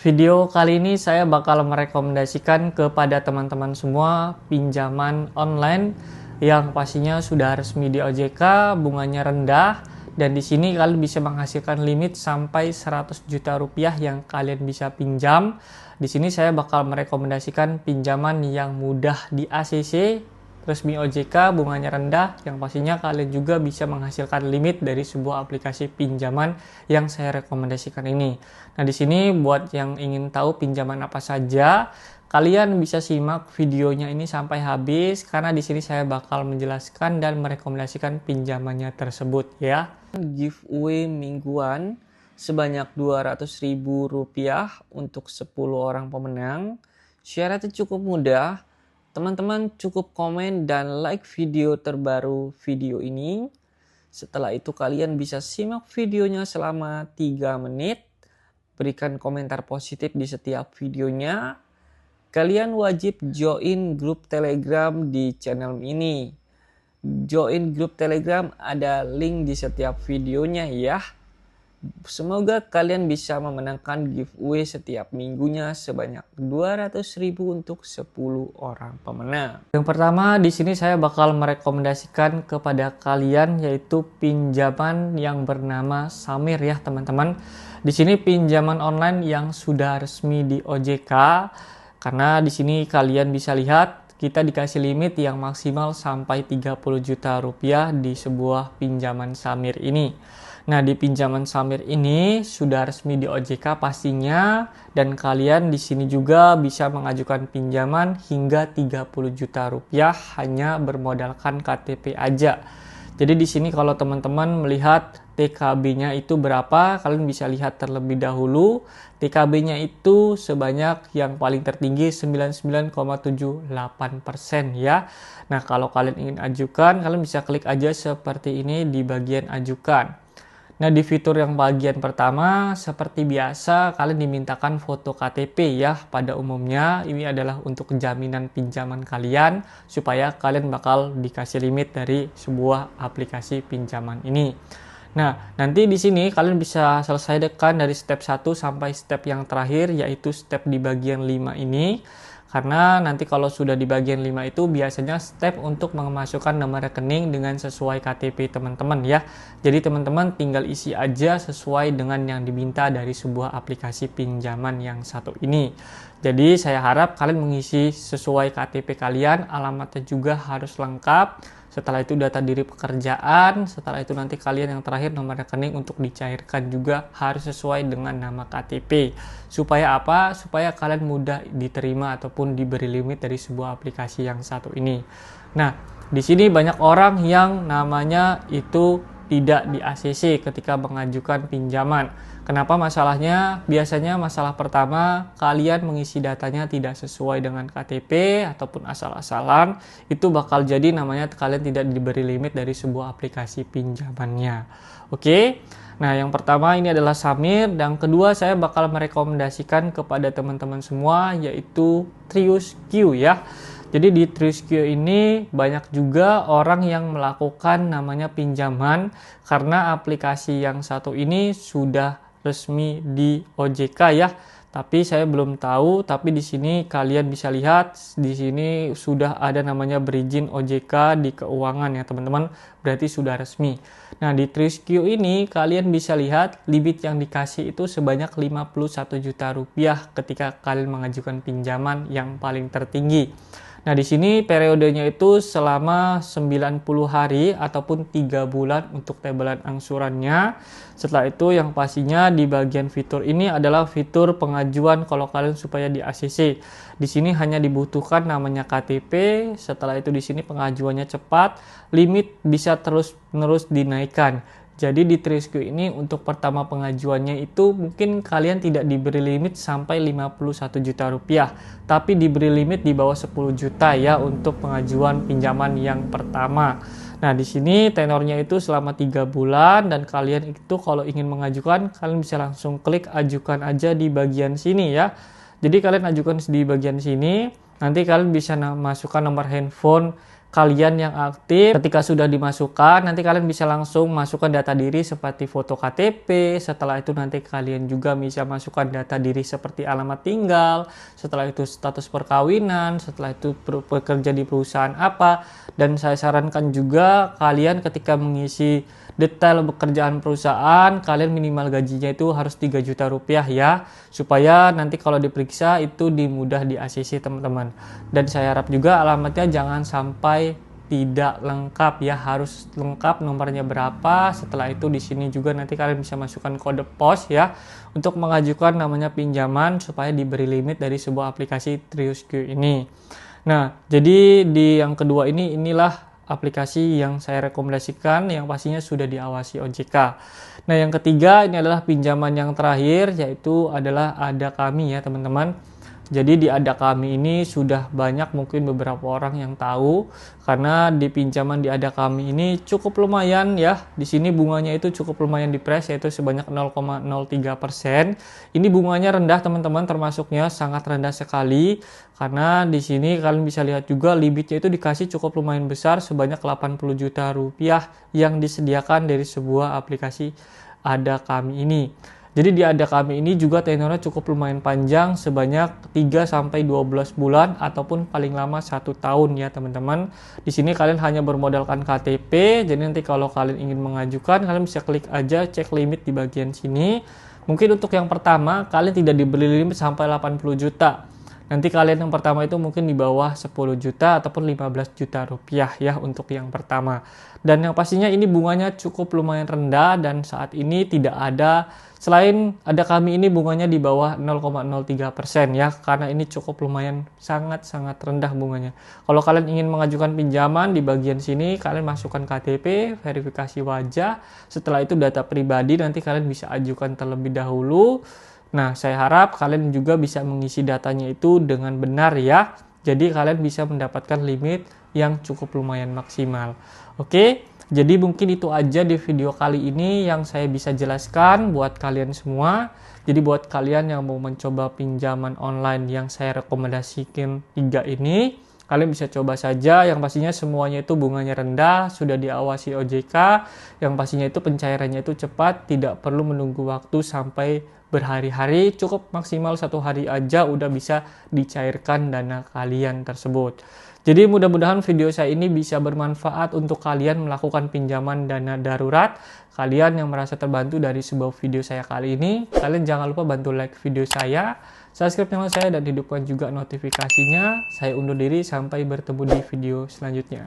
Video kali ini saya bakal merekomendasikan kepada teman-teman semua pinjaman online yang pastinya sudah resmi di OJK, bunganya rendah, dan di sini kalian bisa menghasilkan limit sampai 100 juta rupiah yang kalian bisa pinjam. Di sini saya bakal merekomendasikan pinjaman yang mudah di ACC, resmi OJK, bunganya rendah, yang pastinya kalian juga bisa menghasilkan limit dari sebuah aplikasi pinjaman yang saya rekomendasikan ini. Nah, di sini buat yang ingin tahu pinjaman apa saja, kalian bisa simak videonya ini sampai habis karena di sini saya bakal menjelaskan dan merekomendasikan pinjamannya tersebut ya. Giveaway mingguan sebanyak Rp200.000 untuk 10 orang pemenang. Syaratnya cukup mudah. Teman-teman cukup komen dan like video terbaru video ini. Setelah itu kalian bisa simak videonya selama 3 menit. Berikan komentar positif di setiap videonya. Kalian wajib join grup Telegram di channel ini. Join grup Telegram ada link di setiap videonya ya. Semoga kalian bisa memenangkan giveaway setiap minggunya sebanyak Rp200.000 untuk 10 orang pemenang. Yang pertama di sini saya bakal merekomendasikan kepada kalian yaitu pinjaman yang bernama Samir ya teman-teman. Di sini pinjaman online yang sudah resmi di OJK karena di sini kalian bisa lihat kita dikasih limit yang maksimal sampai 30 juta rupiah di sebuah pinjaman Samir ini. Nah, di pinjaman Samir ini sudah resmi di OJK pastinya, dan kalian di sini juga bisa mengajukan pinjaman hingga 30 juta rupiah hanya bermodalkan KTP aja. Jadi di sini kalau teman-teman melihat TKB-nya itu berapa, kalian bisa lihat terlebih dahulu. TKB-nya itu sebanyak yang paling tertinggi 99,78% ya. Nah, kalau kalian ingin ajukan, kalian bisa klik aja seperti ini di bagian ajukan. Nah, di fitur yang bagian pertama, seperti biasa, kalian dimintakan foto KTP ya. Pada umumnya, ini adalah untuk jaminan pinjaman kalian, supaya kalian bakal dikasih limit dari sebuah aplikasi pinjaman ini. Nah, nanti di sini kalian bisa selesaikan dari step 1 sampai step yang terakhir, yaitu step di bagian 5 ini. Karena nanti kalau sudah di bagian 5 itu biasanya step untuk memasukkan nomor rekening dengan sesuai KTP teman-teman ya. Jadi teman-teman tinggal isi aja sesuai dengan yang diminta dari sebuah aplikasi pinjaman yang satu ini. Jadi saya harap kalian mengisi sesuai KTP kalian, alamatnya juga harus lengkap. Setelah itu data diri pekerjaan, setelah itu nanti kalian yang terakhir nomor rekening untuk dicairkan juga harus sesuai dengan nama KTP. Supaya apa? Supaya kalian mudah diterima ataupun diberi limit dari sebuah aplikasi yang satu ini. Nah, di sini banyak orang yang namanya itu tidak di ACC ketika mengajukan pinjaman. Kenapa masalahnya? Biasanya masalah pertama, kalian mengisi datanya tidak sesuai dengan KTP ataupun asal-asalan, itu bakal jadi namanya kalian tidak diberi limit dari sebuah aplikasi pinjamannya. Oke? Nah, yang pertama ini adalah Samir, dan kedua saya bakal merekomendasikan kepada teman-teman semua yaitu TriusQ ya. Jadi di TriusQ ini banyak juga orang yang melakukan namanya pinjaman karena aplikasi yang satu ini sudah resmi di OJK ya. Tapi saya belum tahu, tapi di sini kalian bisa lihat di sini sudah ada namanya berizin OJK di keuangan ya teman-teman, berarti sudah resmi. Nah, di TriusQ ini kalian bisa lihat limit yang dikasih itu sebanyak 51 juta rupiah ketika kalian mengajukan pinjaman yang paling tertinggi. Nah, di sini periodenya itu selama 90 hari ataupun 3 bulan untuk tebelan angsurannya. Setelah itu yang pastinya di bagian fitur ini adalah fitur pengajuan kalau kalian supaya di ACC. Di sini hanya dibutuhkan namanya KTP. Setelah itu di sini pengajuannya cepat, limit bisa terus-menerus dinaikkan. Jadi di TriusQ ini untuk pertama pengajuannya itu mungkin kalian tidak diberi limit sampai 51 juta rupiah. Tapi diberi limit di bawah 10 juta ya untuk pengajuan pinjaman yang pertama. Nah, di sini tenornya itu selama 3 bulan dan kalian itu kalau ingin mengajukan kalian bisa langsung klik ajukan aja di bagian sini ya. Jadi kalian ajukan di bagian sini, nanti kalian bisa masukkan nomor handphone kalian yang aktif. Ketika sudah dimasukkan, nanti kalian bisa langsung masukkan data diri seperti foto KTP. Setelah itu nanti kalian juga bisa masukkan data diri seperti alamat tinggal, setelah itu status perkawinan, setelah itu bekerja di perusahaan apa. Dan saya sarankan juga kalian ketika mengisi detail pekerjaan perusahaan, kalian minimal gajinya itu harus 3 juta rupiah ya, supaya nanti kalau diperiksa itu mudah di ACC teman-teman. Dan saya harap juga alamatnya jangan sampai tidak lengkap ya, harus lengkap nomornya berapa. Setelah itu di sini juga nanti kalian bisa masukkan kode pos ya untuk mengajukan namanya pinjaman supaya diberi limit dari sebuah aplikasi TriusQ ini. Nah, jadi di yang kedua inilah aplikasi yang saya rekomendasikan yang pastinya sudah diawasi OJK. Nah, yang ketiga ini adalah pinjaman yang terakhir, yaitu adalah Ada Kami ya teman-teman. Jadi di Ada Kami ini sudah banyak mungkin beberapa orang yang tahu, karena di pinjaman di Ada Kami ini cukup lumayan ya. Di sini bunganya itu cukup lumayan dipres, yaitu sebanyak 0,03%. Ini bunganya rendah teman-teman, termasuknya sangat rendah sekali. Karena di sini kalian bisa lihat juga limitnya itu dikasih cukup lumayan besar, sebanyak 80 juta rupiah yang disediakan dari sebuah aplikasi Ada Kami ini. Jadi di Ada Kami ini juga tenornya cukup lumayan panjang, sebanyak 3-12 bulan ataupun paling lama 1 tahun ya teman-teman. Di sini kalian hanya bermodalkan KTP, jadi nanti kalau kalian ingin mengajukan, kalian bisa klik aja cek limit di bagian sini. Mungkin untuk yang pertama, kalian tidak diberi limit sampai 80 juta. Nanti kalian yang pertama itu mungkin di bawah 10 juta ataupun 15 juta rupiah ya untuk yang pertama. Dan yang pastinya ini bunganya cukup lumayan rendah, dan saat ini tidak ada, selain Ada Kami ini bunganya di bawah 0,03% ya, karena ini cukup lumayan sangat-sangat rendah bunganya. Kalau kalian ingin mengajukan pinjaman, di bagian sini kalian masukkan KTP, verifikasi wajah, setelah itu data pribadi nanti kalian bisa ajukan terlebih dahulu. Nah, saya harap kalian juga bisa mengisi datanya itu dengan benar ya. Jadi kalian bisa mendapatkan limit yang cukup lumayan maksimal. Oke, jadi mungkin itu aja di video kali ini yang saya bisa jelaskan buat kalian semua. Jadi buat kalian yang mau mencoba pinjaman online yang saya rekomendasikan 3 ini, kalian bisa coba saja. Yang pastinya semuanya itu bunganya rendah, sudah diawasi OJK. Yang pastinya itu pencairannya itu cepat, tidak perlu menunggu waktu sampai berhari-hari, cukup maksimal 1 hari aja udah bisa dicairkan dana kalian tersebut. Jadi mudah-mudahan video saya ini bisa bermanfaat untuk kalian melakukan pinjaman dana darurat. Kalian yang merasa terbantu dari sebuah video saya kali ini, kalian jangan lupa bantu like video saya, subscribe channel saya, dan hidupkan juga notifikasinya. Saya undur diri, sampai bertemu di video selanjutnya.